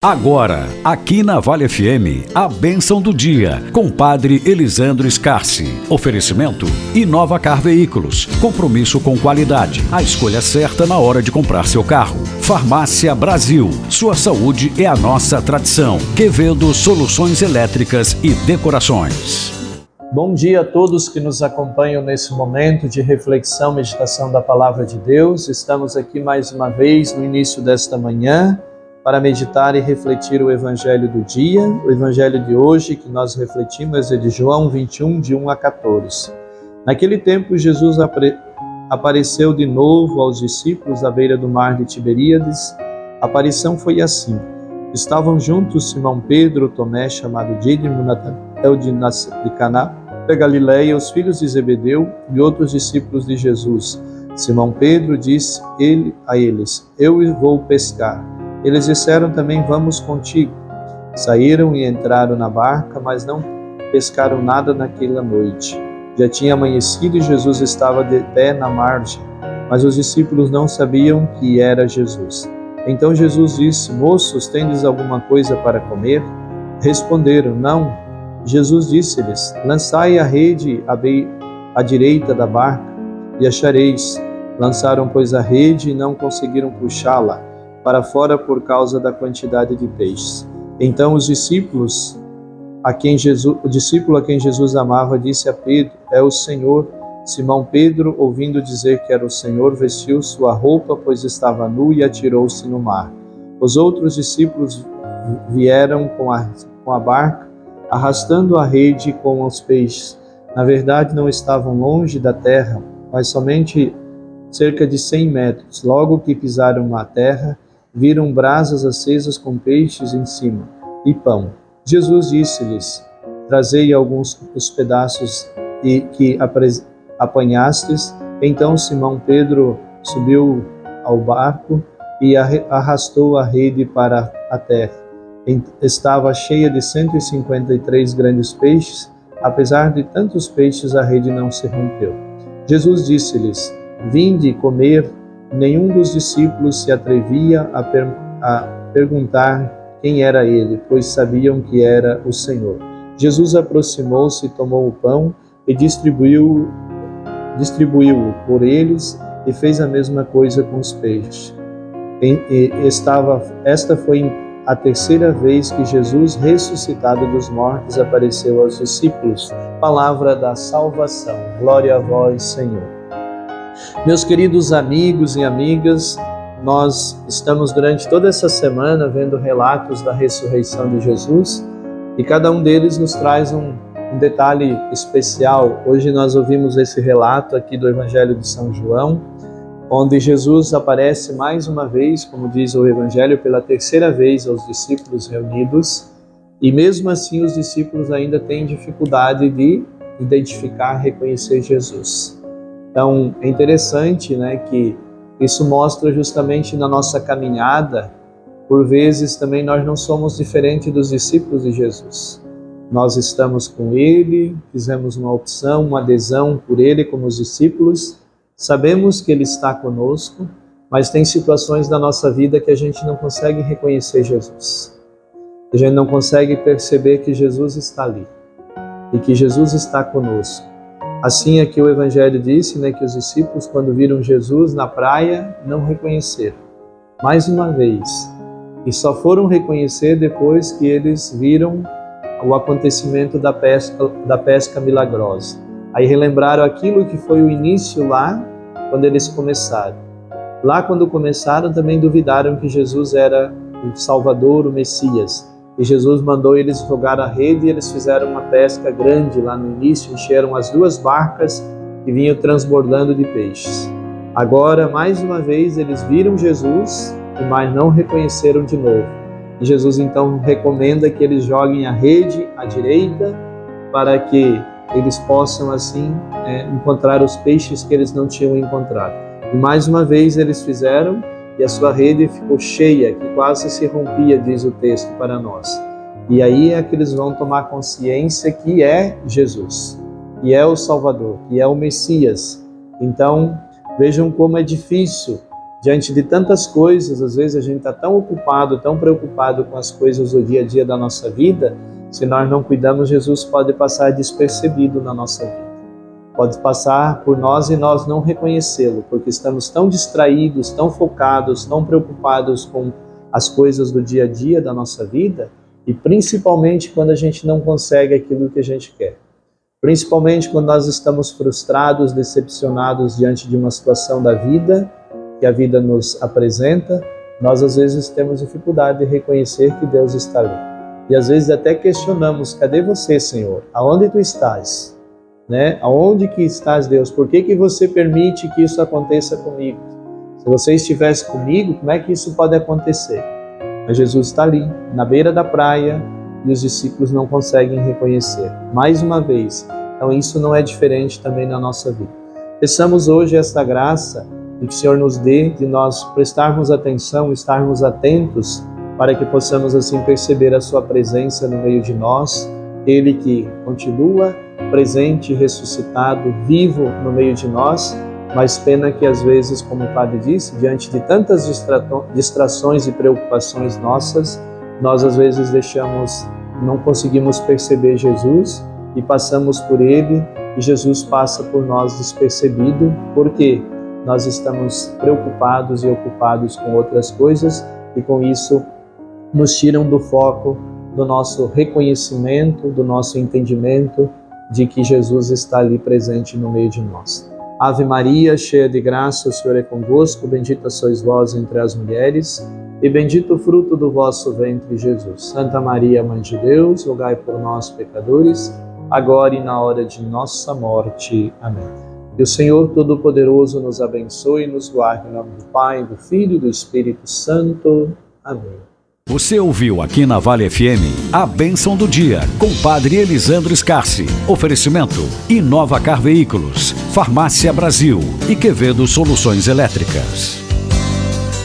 Agora, aqui na Vale FM, a bênção do dia, com Padre Elisandro Scarsi. Oferecimento, Inovacar Veículos, compromisso com qualidade, a escolha certa na hora de comprar seu carro. Farmácia Brasil, sua saúde é a nossa tradição. Quevedo Soluções Elétricas e Decorações. Bom dia a todos que nos acompanham nesse momento de reflexão, meditação da Palavra de Deus. Estamos aqui mais uma vez no início desta manhã, para meditar e refletir o Evangelho do dia. O Evangelho de hoje que nós refletimos é de João 21, de 1 a 14. Naquele tempo, Jesus apareceu de novo aos discípulos à beira do mar de Tiberíades. A aparição foi assim. Estavam juntos Simão Pedro, Tomé, chamado Dídimo, Natanael de Caná, da Galileia, os filhos de Zebedeu e outros discípulos de Jesus. Simão Pedro disse a eles: Eu vou pescar. Eles disseram também: Vamos contigo. Saíram e entraram na barca, mas não pescaram nada naquela noite. Já tinha amanhecido e Jesus estava de pé na margem, mas os discípulos não sabiam que era Jesus. Então Jesus disse: Moços, tendes alguma coisa para comer? Responderam: Não. Jesus disse-lhes: Lançai a rede à direita da barca e achareis. Lançaram, pois, a rede e não conseguiram puxá-la para fora por causa da quantidade de peixes. Então o discípulo a quem Jesus amava disse a Pedro: É o Senhor. Simão Pedro, ouvindo dizer que era o Senhor, vestiu sua roupa, pois estava nu, e atirou-se no mar. Os outros discípulos vieram com a barca, arrastando a rede com os peixes. Na verdade, não estavam longe da terra, mas somente cerca de 100 metros. Logo que pisaram na terra, viram brasas acesas com peixes em cima e pão. Jesus disse-lhes: Trazei alguns dos pedaços que apanhastes. Então Simão Pedro subiu ao barco e arrastou a rede para a terra. Estava cheia de 153 grandes peixes. Apesar de tantos peixes, a rede não se rompeu. Jesus disse-lhes: Vinde comer. Nenhum dos discípulos se atrevia a perguntar quem era ele, pois sabiam que era o Senhor. Jesus aproximou-se, tomou o pão e distribuiu-o por eles, e fez a mesma coisa com os peixes. Esta foi a terceira vez que Jesus, ressuscitado dos mortos, apareceu aos discípulos. Palavra da salvação. Glória a vós, Senhor. Meus queridos amigos e amigas, nós estamos durante toda essa semana vendo relatos da ressurreição de Jesus, e cada um deles nos traz um detalhe especial. Hoje nós ouvimos esse relato aqui do Evangelho de São João, onde Jesus aparece mais uma vez, como diz o Evangelho, pela terceira vez aos discípulos reunidos, e mesmo assim os discípulos ainda têm dificuldade de identificar, reconhecer Jesus. Então, é interessante, que isso mostra justamente na nossa caminhada, por vezes também nós não somos diferentes dos discípulos de Jesus. Nós estamos com Ele, fizemos uma opção, uma adesão por Ele como os discípulos, sabemos que Ele está conosco, mas tem situações da nossa vida que a gente não consegue reconhecer Jesus. A gente não consegue perceber que Jesus está ali e que Jesus está conosco. Assim aqui o Evangelho disse, que os discípulos, quando viram Jesus na praia, não reconheceram. Mais uma vez. E só foram reconhecer depois que eles viram o acontecimento da pesca milagrosa. Aí relembraram aquilo que foi o início lá, quando eles começaram. Lá quando começaram, também duvidaram que Jesus era o Salvador, o Messias. E Jesus mandou eles jogar a rede e eles fizeram uma pesca grande lá no início, encheram as 2 barcas que vinham transbordando de peixes. Agora, mais uma vez, eles viram Jesus, mas não reconheceram de novo. E Jesus então recomenda que eles joguem a rede à direita para que eles possam assim encontrar os peixes que eles não tinham encontrado. E mais uma vez eles fizeram, e a sua rede ficou cheia, que quase se rompia, diz o texto para nós. E aí é que eles vão tomar consciência que é Jesus, que é o Salvador, que é o Messias. Então, vejam como é difícil Diante de tantas coisas, às vezes a gente está tão ocupado, tão preocupado com as coisas do dia a dia da nossa vida, se nós não cuidamos, Jesus pode passar despercebido na nossa vida. Pode passar por nós e nós não reconhecê-lo, porque estamos tão distraídos, tão focados, tão preocupados com as coisas do dia a dia da nossa vida, e principalmente quando a gente não consegue aquilo que a gente quer. Principalmente quando nós estamos frustrados, decepcionados diante de uma situação da vida, que a vida nos apresenta, nós às vezes temos dificuldade de reconhecer que Deus está ali. E às vezes até questionamos, cadê você, Senhor? Aonde tu estás? Aonde que estás, Deus? Por que você permite que isso aconteça comigo? Se você estivesse comigo, como é que isso pode acontecer? Mas Jesus está ali, na beira da praia, e os discípulos não conseguem reconhecer. Mais uma vez, então isso não é diferente também na nossa vida. Peçamos hoje esta graça e que o Senhor nos dê de nós prestarmos atenção, estarmos atentos, para que possamos assim perceber a sua presença no meio de nós, Ele que continua presente, ressuscitado, vivo no meio de nós, mas pena que às vezes, como o Padre disse, diante de tantas distrações e preocupações nossas, nós às vezes não conseguimos perceber Jesus e passamos por Ele, e Jesus passa por nós despercebido, porque nós estamos preocupados e ocupados com outras coisas, e com isso nos tiram do foco do nosso reconhecimento, do nosso entendimento de que Jesus está ali presente no meio de nós. Ave Maria, cheia de graça, o Senhor é convosco, bendita sois vós entre as mulheres, e bendito o fruto do vosso ventre, Jesus. Santa Maria, Mãe de Deus, rogai por nós, pecadores, agora e na hora de nossa morte. Amém. Que o Senhor Todo-Poderoso nos abençoe e nos guarde em nome do Pai, do Filho e do Espírito Santo. Amém. Você ouviu aqui na Vale FM a Bênção do Dia, com Padre Elisandro Scarsi. Oferecimento: Inova Car Veículos, Farmácia Brasil e Quevedo Soluções Elétricas.